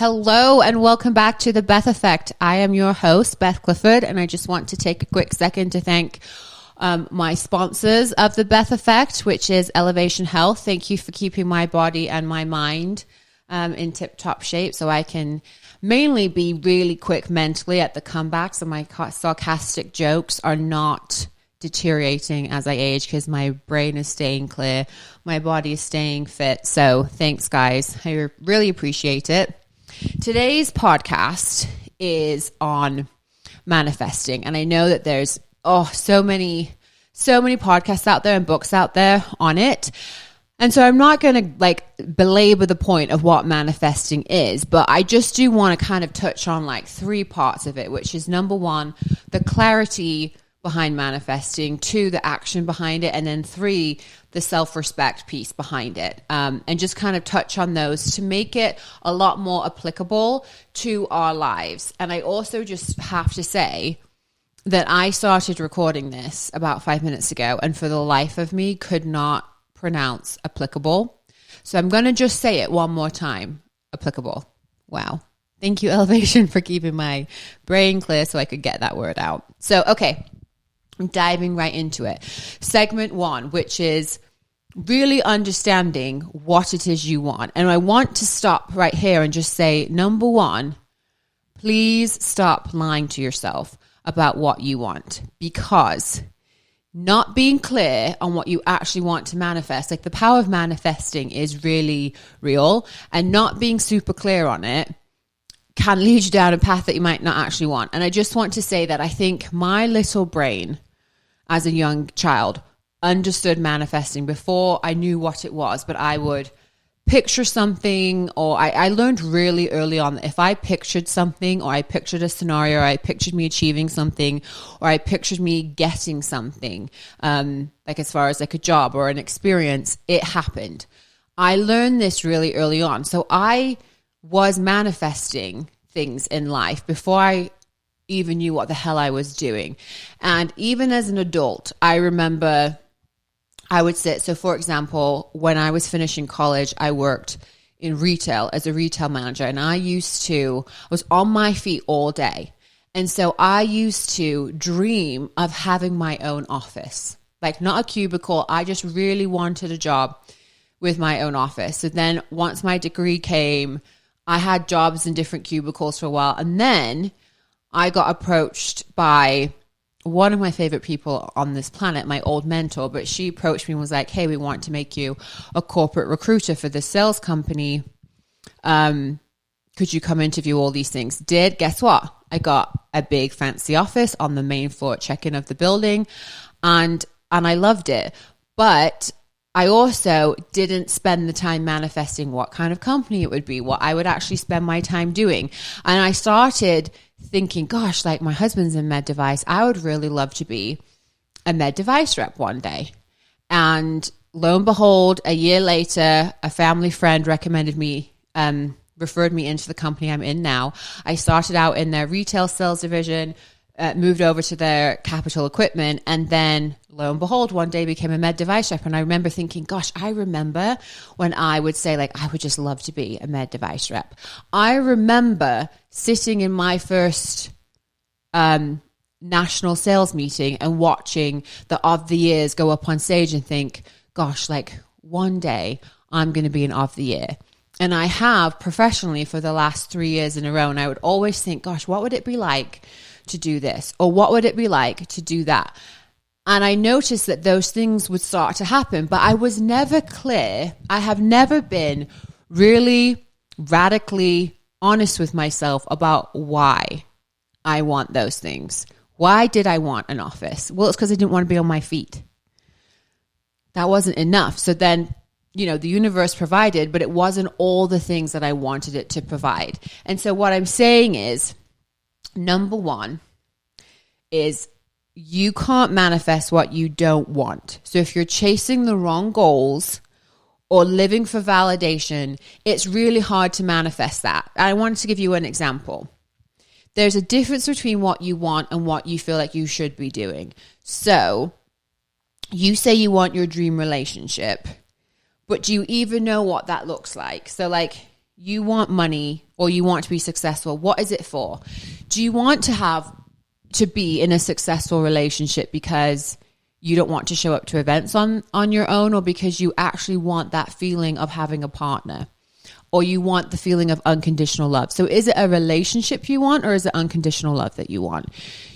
Hello and welcome back to the Beth Effect. I am your host, Beth Clifford, and I just want to take a quick second to thank my sponsors of the Beth Effect, which is Elevation Health. Thank you for keeping my body and my mind in tip-top shape so I can mainly be really quick mentally at the comebacks, and my sarcastic jokes are not deteriorating as I age because my brain is staying clear, my body is staying fit. So thanks, guys. I really appreciate it. Today's podcast is on manifesting, and I know that there's so many podcasts out there and books out there on it. And so I'm not going to belabor the point of what manifesting is, but I just do want to kind of touch on three parts of it, which is number one, the clarity behind manifesting, two, the action behind it, and then three, the self-respect piece behind it. And just kind of touch on those to make it a lot more applicable to our lives. And I also just have to say that I started recording this about 5 minutes ago, and for the life of me could not pronounce applicable. So I'm going to just say it one more time. Applicable. Wow. Thank you, Elevation, for keeping my brain clear so I could get that word out. So, okay. I'm diving right into it. Segment one, which is really understanding what it is you want. And I want to stop right here and just say, number one, please stop lying to yourself about what you want, because not being clear on what you actually want to manifest, the power of manifesting is really real, and not being super clear on it can lead you down a path that you might not actually want. And I just want to say that I think my little brain as a young child understood manifesting before I knew what it was, but I would picture something, or I learned really early on that if I pictured something, or I pictured a scenario, or I pictured me achieving something, or I pictured me getting something, as far as a job or an experience, it happened. I learned this really early on. So I was manifesting things in life before I even knew what the hell I was doing. And even as an adult, I remember I would sit. So for example, when I was finishing college, I worked in retail as a retail manager, and I was on my feet all day. And so I used to dream of having my own office, not a cubicle. I just really wanted a job with my own office. So then once my degree came, I had jobs in different cubicles for a while. And then I got approached by one of my favorite people on this planet, my old mentor, but she approached me and was like, hey, we want to make you a corporate recruiter for this sales company. Could you come interview all these things? Did. Guess what? I got a big fancy office on the main floor check-in of the building, and I loved it. But I also didn't spend the time manifesting what kind of company it would be, what I would actually spend my time doing. And I started thinking, gosh, my husband's in med device. I would really love to be a med device rep one day. And lo and behold, a year later, a family friend referred me into the company I'm in now. I started out in their retail sales division, moved over to their capital equipment, and then lo and behold, one day became a med device rep. And I remember thinking, gosh, I remember when I would say I would just love to be a med device rep. I remember sitting in my first national sales meeting and watching the of the years go up on stage and think, gosh, one day I'm going to be an of the year. And I have professionally for the last 3 years in a row. And I would always think, gosh, what would it be like to do this? Or what would it be like to do that? And I noticed that those things would start to happen, but I was never clear. I have never been really radically honest with myself about why I want those things. Why did I want an office? Well, it's because I didn't want to be on my feet. That wasn't enough. So then, the universe provided, but it wasn't all the things that I wanted it to provide. And so what I'm saying is, number one is you can't manifest what you don't want. So if you're chasing the wrong goals or living for validation, it's really hard to manifest that. I wanted to give you an example. There's a difference between what you want and what you feel like you should be doing. So you say you want your dream relationship, but do you even know what that looks like? So you want money or you want to be successful, what is it for? Do you want to be in a successful relationship because you don't want to show up to events on your own, or because you actually want that feeling of having a partner, or you want the feeling of unconditional love? So is it a relationship you want, or is it unconditional love that you want?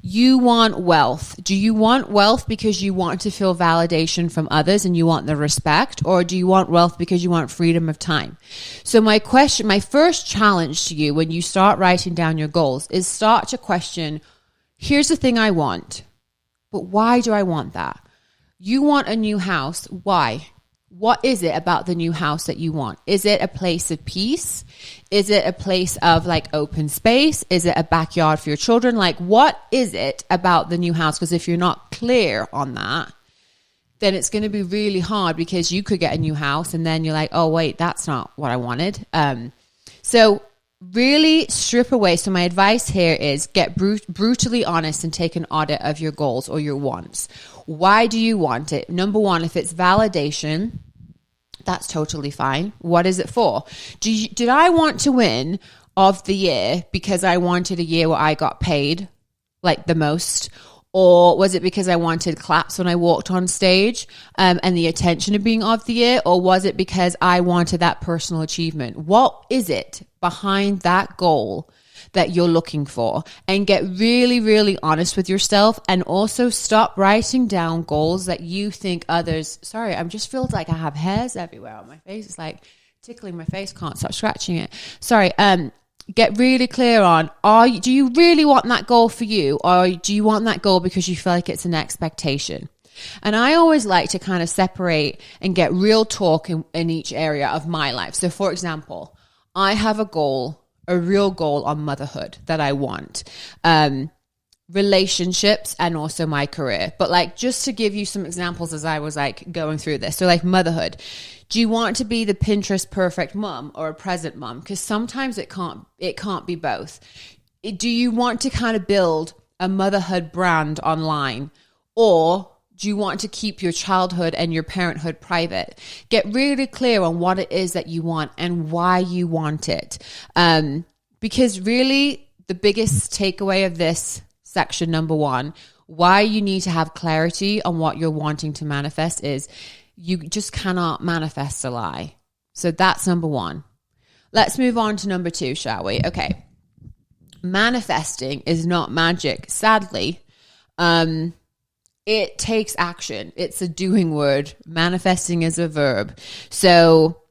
You want wealth. Do you want wealth because you want to feel validation from others and you want the respect, or do you want wealth because you want freedom of time? So my first challenge to you when you start writing down your goals is start to question, here's the thing I want, but why do I want that? You want a new house. Why? What is it about the new house that you want? Is it a place of peace? Is it a place of like open space? Is it a backyard for your children? Like, what is it about the new house? Because if you're not clear on that, then it's going to be really hard, because you could get a new house and then you're like, oh, wait, that's not what I wanted. So really strip away. So my advice here is get brutally honest and take an audit of your goals or your wants. Why do you want it? Number one, if it's validation, that's totally fine. What is it for? Did I want to win of the year because I wanted a year where I got paid like the most? Or was it because I wanted claps when I walked on stage and the attention of being of the year? Or was it because I wanted that personal achievement? What is it behind that goal that you're looking for? And get really, really honest with yourself, and also stop writing down goals that you think others, sorry, I just feel like I have hairs everywhere on my face. It's like tickling my face, can't stop scratching it. Sorry. Get really clear on, do you really want that goal for you, or do you want that goal because you feel like it's an expectation? And I always like to kind of separate and get real talk in each area of my life. So for example, I have a real goal on motherhood that I want, relationships, and also my career. But like, just to give you some examples as I was like going through this. So like motherhood, do you want to be the Pinterest perfect mom or a present mom? Because sometimes it can't be both. Do you want to kind of build a motherhood brand online, or do you want to keep your childhood and your parenthood private? Get really clear on what it is that you want and why you want it. Because really the biggest takeaway of this section, number one, why you need to have clarity on what you're wanting to manifest, is you just cannot manifest a lie. So that's number one. Let's move on to number two, shall we? Okay. Manifesting is not magic, sadly. It takes action. It's a doing word. Manifesting is a verb. So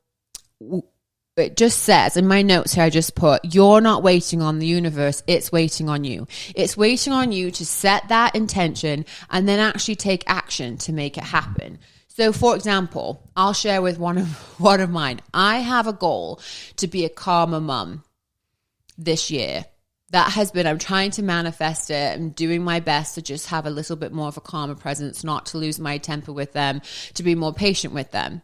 it just says in my notes here, I just put, you're not waiting on the universe. It's waiting on you. It's waiting on you to set that intention and then actually take action to make it happen. So for example, I'll share with one of mine. I have a goal to be a calmer mum this year. That has been, I'm trying to manifest it. I'm doing my best to just have a little bit more of a calmer presence, not to lose my temper with them, to be more patient with them.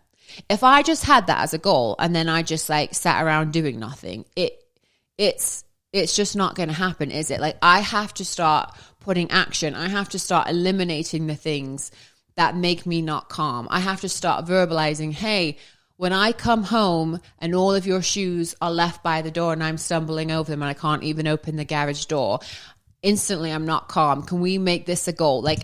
If I just had that as a goal and then I just like sat around doing nothing, it's just not going to happen, is it? Like, I have to start putting action. I have to start eliminating the things that make me not calm. I have to start verbalizing, hey, when I come home and all of your shoes are left by the door and I'm stumbling over them and I can't even open the garage door, instantly I'm not calm. Can we make this a goal? Like,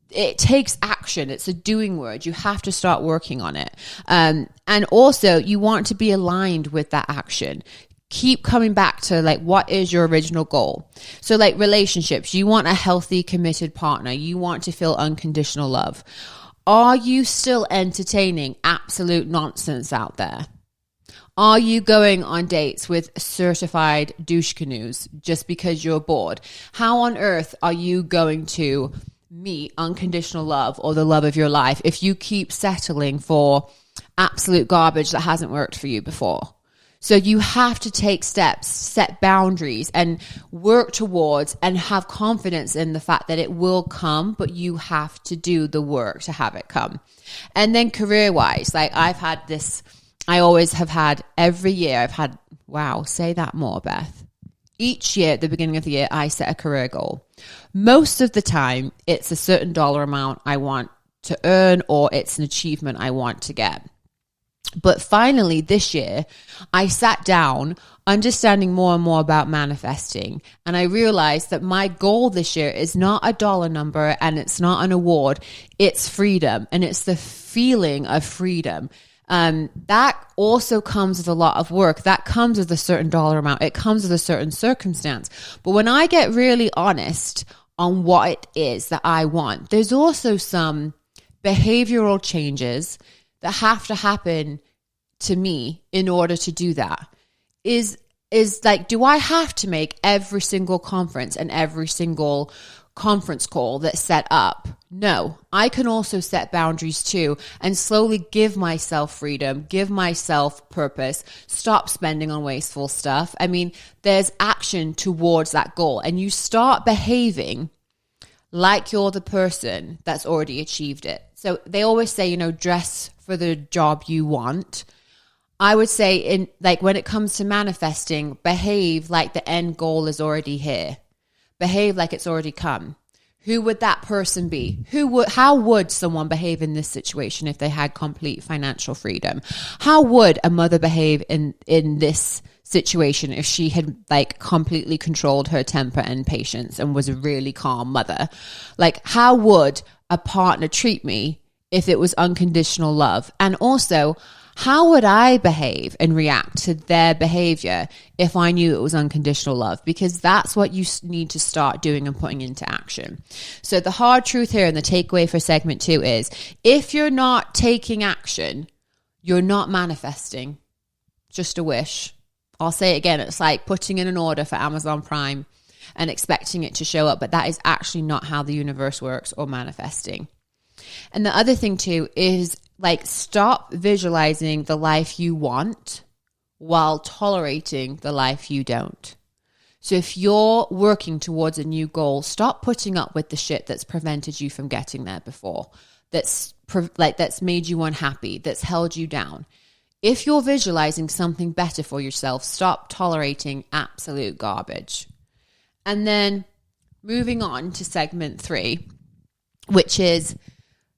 it takes action. It's a doing word. You have to start working on it. And also you want to be aligned with that action. Keep coming back to like, what is your original goal? So like relationships, you want a healthy, committed partner. You want to feel unconditional love. Are you still entertaining absolute nonsense out there? Are you going on dates with certified douche canoes just because you're bored? How on earth are you going to meet unconditional love or the love of your life if you keep settling for absolute garbage that hasn't worked for you before? So you have to take steps, set boundaries, and work towards and have confidence in the fact that it will come, but you have to do the work to have it come. And then career-wise, like I've had this, I always have had every year, I've had, wow, say that more, Beth. Each year at the beginning of the year, I set a career goal. Most of the time, it's a certain dollar amount I want to earn, or it's an achievement I want to get. But finally this year, I sat down understanding more and more about manifesting. And I realized that my goal this year is not a dollar number and it's not an award. It's freedom. And it's the feeling of freedom. That also comes with a lot of work. That comes with a certain dollar amount. It comes with a certain circumstance. But when I get really honest on what it is that I want, there's also some behavioral changes that have to happen to me in order to do that. Is like, do I have to make every single conference and every single conference call that's set up? No, I can also set boundaries too and slowly give myself freedom, give myself purpose, stop spending on wasteful stuff. I mean, there's action towards that goal, and you start behaving like you're the person that's already achieved it. So they always say, dress for the job you want. I would say when it comes to manifesting, behave like the end goal is already here. Behave like it's already come. Who would that person be? How would someone behave in this situation if they had complete financial freedom? How would a mother behave in this situation if she had completely controlled her temper and patience and was a really calm mother? How would a partner treat me if it was unconditional love? And also, how would I behave and react to their behavior if I knew it was unconditional love? Because that's what you need to start doing and putting into action. So the hard truth here and the takeaway for segment 2 is, if you're not taking action, you're not manifesting. Just a wish. I'll say it again. It's like putting in an order for Amazon Prime and expecting it to show up, but that is actually not how the universe works or manifesting. And the other thing too is stop visualizing the life you want while tolerating the life you don't. So if you're working towards a new goal, stop putting up with the shit that's prevented you from getting there before, that's made you unhappy, that's held you down. If you're visualizing something better for yourself, stop tolerating absolute garbage. And then moving on to segment 3, which is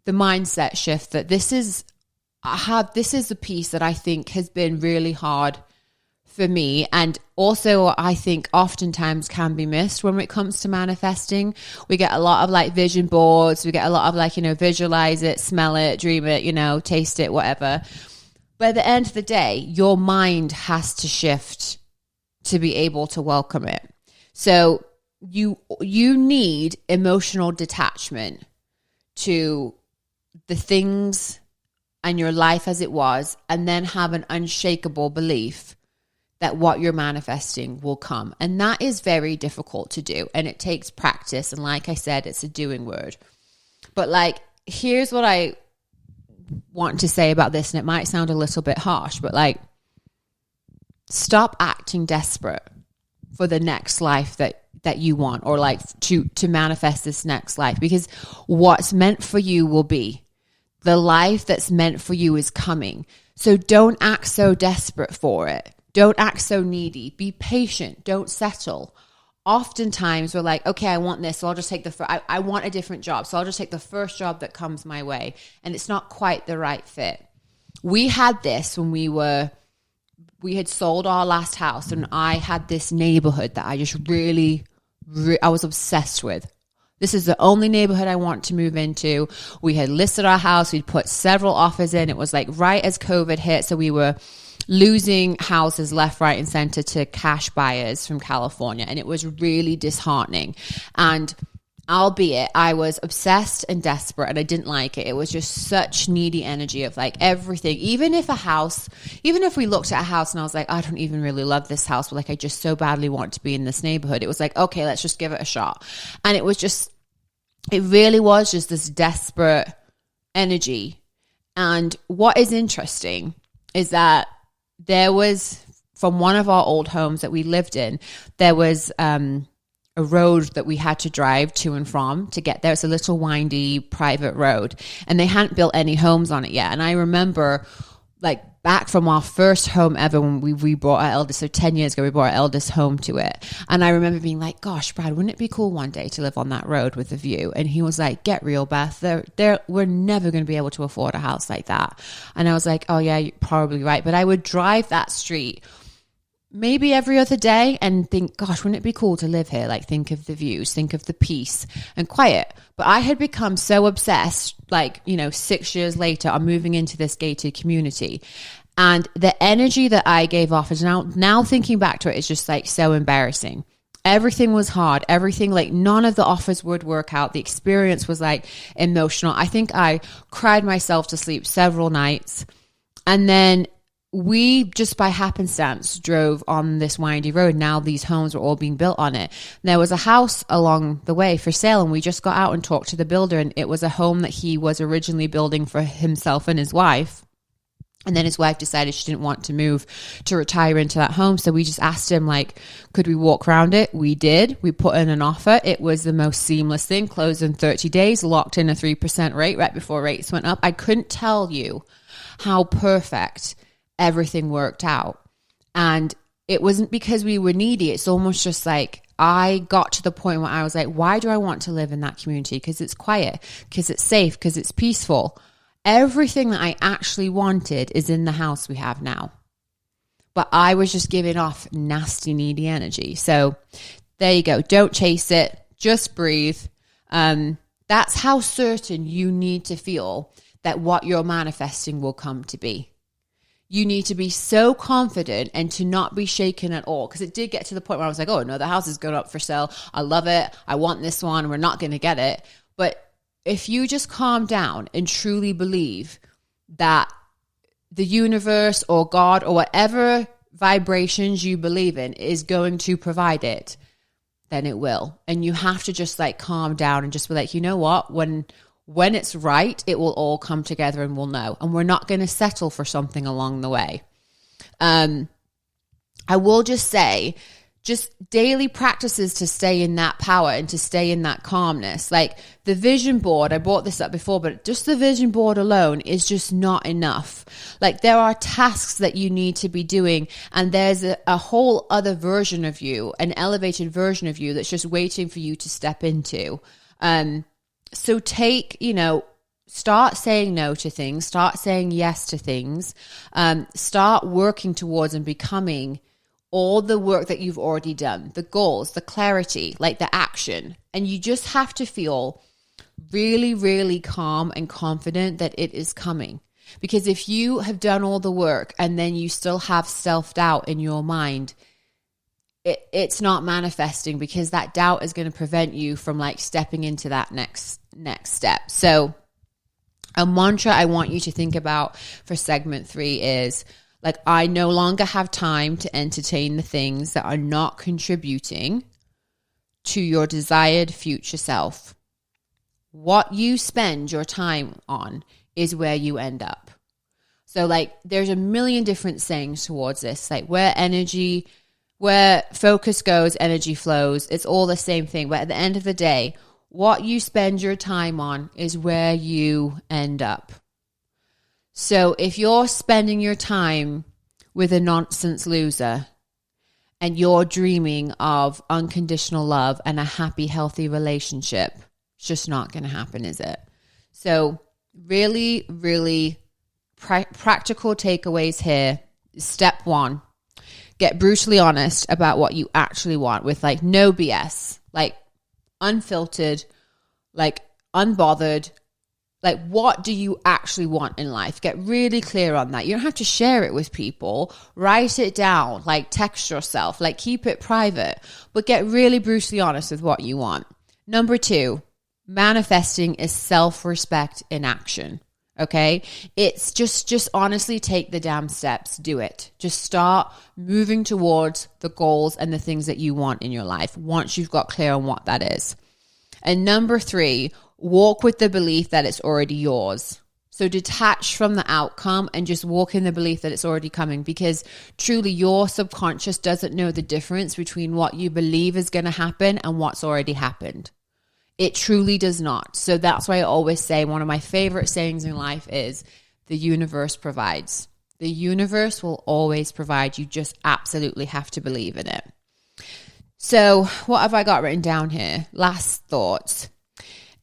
the mindset shift. That this is a piece that I think has been really hard for me, and also I think oftentimes can be missed when it comes to manifesting. We get a lot of vision boards, we get a lot of visualize it, smell it, dream it, taste it, whatever. But at the end of the day, your mind has to shift to be able to welcome it. So you need emotional detachment to the things and your life as it was, and then have an unshakable belief that what you're manifesting will come. And that is very difficult to do, and it takes practice. And like I said, it's a doing word. But here's what I want to say about this, and it might sound a little bit harsh, but stop acting desperate for the next life that you want, or to manifest this next life, because what's meant for you will be. The life that's meant for you is coming. So don't act so desperate for it. Don't act so needy. Be patient. Don't settle. Oftentimes we're like, okay, I want this, so I'll just take I want a different job, so I'll just take the first job that comes my way. And it's not quite the right fit. We had this when we had sold our last house, and I had this neighborhood that I just I was obsessed with. This is the only neighborhood I want to move into. We had listed our house. We'd put several offers in. It was right as COVID hit. So we were losing houses left, right, and center to cash buyers from California. And it was really disheartening. And albeit I was obsessed and desperate, and I didn't like it. It was just such needy energy of everything. Even if we looked at a house and I was like, I don't even really love this house, but I just so badly want to be in this neighborhood. It was okay, let's just give it a shot. And it really was just this desperate energy. And what is interesting is that there was, from one of our old homes that we lived in, there was a road that we had to drive to and from to get there. It's a little windy private road, and they hadn't built any homes on it yet. And I remember like back from our first home ever when we brought our eldest, so 10 years ago, we brought our eldest home to it. And I remember being like, gosh, Brad, wouldn't it be cool one day to live on that road with a view? And he was like, get real, Beth. We're never going to be able to afford a house like that. And I was like, oh yeah, you're probably right. But I would drive that street maybe every other day and think, gosh, wouldn't it be cool to live here? Like, think of the views, think of the peace and quiet. But I had become so obsessed, like, 6 years later, I'm moving into this gated community. And the energy that I gave off is now thinking back to it is just like so embarrassing. Everything was hard. Everything, like none of the offers would work out. The experience was like emotional. I think I cried myself to sleep several nights. And then we just by happenstance drove on this windy road. Now these homes were all being built on it. There was a house along the way for sale, and we just got out and talked to the builder, and it was a home that he was originally building for himself and his wife. And then his wife decided she didn't want to move to retire into that home. So we just asked him, like, could we walk around it? We did. We put in an offer. It was the most seamless thing, closed in 30 days, locked in a 3% rate right before rates went up. I couldn't tell you how perfect everything worked out. And it wasn't because we were needy. It's almost just like I got to the point where I was like, why do I want to live in that community? Because it's quiet, because it's safe, because it's peaceful. Everything that I actually wanted is in the house we have now. But I was just giving off nasty, needy energy. So there you go. Don't chase it. Just breathe. That's how certain you need to feel that what you're manifesting will come to be. You need to be so confident and to not be shaken at all. Because it did get to the point where I was like, oh, no, the house is going up for sale. I love it. I want this one. We're not going to get it. But if you just calm down and truly believe that the universe or God or whatever vibrations you believe in is going to provide it, then it will. And you have to just like calm down and just be like, you know what? When it's right, it will all come together and we'll know. And we're not going to settle for something along the way. I will just say, just daily practices to stay in that power and to stay in that calmness. Like the vision board, I brought this up before, but just the vision board alone is just not enough. Like there are tasks that you need to be doing, and there's a whole other version of you, an elevated version of you that's just waiting for you to step into. So start saying no to things, start saying yes to things, start working towards and becoming all the work that you've already done, the goals, the clarity, like the action. And you just have to feel really, really calm and confident that it is coming. Because if you have done all the work and then you still have self-doubt in your mind, it's not manifesting, because that doubt is going to prevent you from like stepping into that next step. So a mantra I want you to think about for segment 3 is like, I no longer have time to entertain the things that are not contributing to your desired future self. What you spend your time on is where you end up. So like there's a million different sayings towards this, like where focus goes, energy flows. It's all the same thing. But at the end of the day, what you spend your time on is where you end up. So if you're spending your time with a nonsense loser and you're dreaming of unconditional love and a happy, healthy relationship, it's just not going to happen, is it? So really, really practical takeaways here. Step 1. Get brutally honest about what you actually want with like no BS, like unfiltered, like unbothered. Like, what do you actually want in life? Get really clear on that. You don't have to share it with people. Write it down, like text yourself, like keep it private, but get really brutally honest with what you want. Number 2, manifesting is self-respect in action. Okay. It's just honestly take the damn steps. Do it. Just start moving towards the goals and the things that you want in your life once you've got clear on what that is. And number 3, walk with the belief that it's already yours. So detach from the outcome and just walk in the belief that it's already coming, because truly your subconscious doesn't know the difference between what you believe is going to happen and what's already happened. It truly does not. So that's why I always say one of my favorite sayings in life is the universe provides. The universe will always provide. You just absolutely have to believe in it. So what have I got written down here? Last thoughts.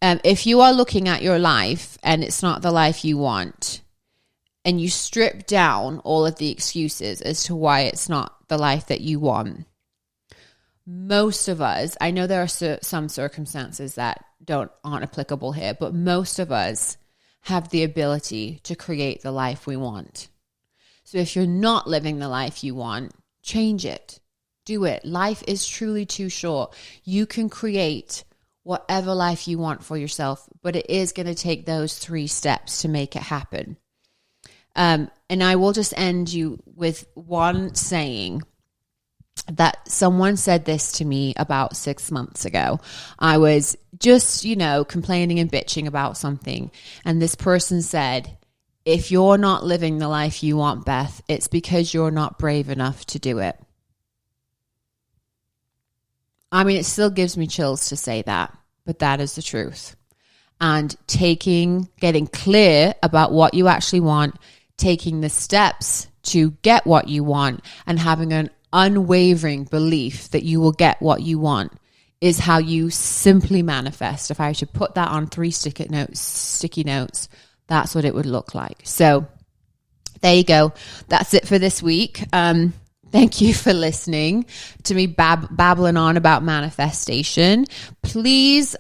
If you are looking at your life and it's not the life you want, and you strip down all of the excuses as to why it's not the life that you want, most of us, I know there are some circumstances that aren't applicable here, but most of us have the ability to create the life we want. So if you're not living the life you want, change it. Do it. Life is truly too short. You can create whatever life you want for yourself, but it is going to take those 3 steps to make it happen. And I will just end you with one saying that someone said this to me about 6 months ago. I was just, complaining and bitching about something. And this person said, if you're not living the life you want, Beth, it's because you're not brave enough to do it. I mean, it still gives me chills to say that, but that is the truth. And getting clear about what you actually want, taking the steps to get what you want, and having an unwavering belief that you will get what you want is how you simply manifest. If I should put that on 3 sticky notes, that's what it would look like. So there you go. That's it for this week. Thank you for listening to me babbling on about manifestation. Please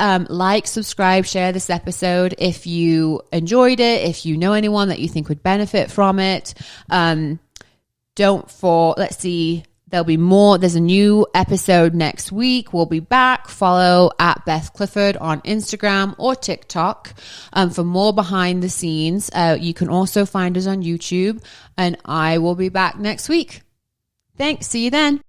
subscribe, share this episode if you enjoyed it, if you know anyone that you think would benefit from it. Let's see, there'll be more. There's a new episode next week. We'll be back. Follow at Beth Clifford on Instagram or TikTok for more behind the scenes. You can also find us on YouTube, and I will be back next week. Thanks. See you then.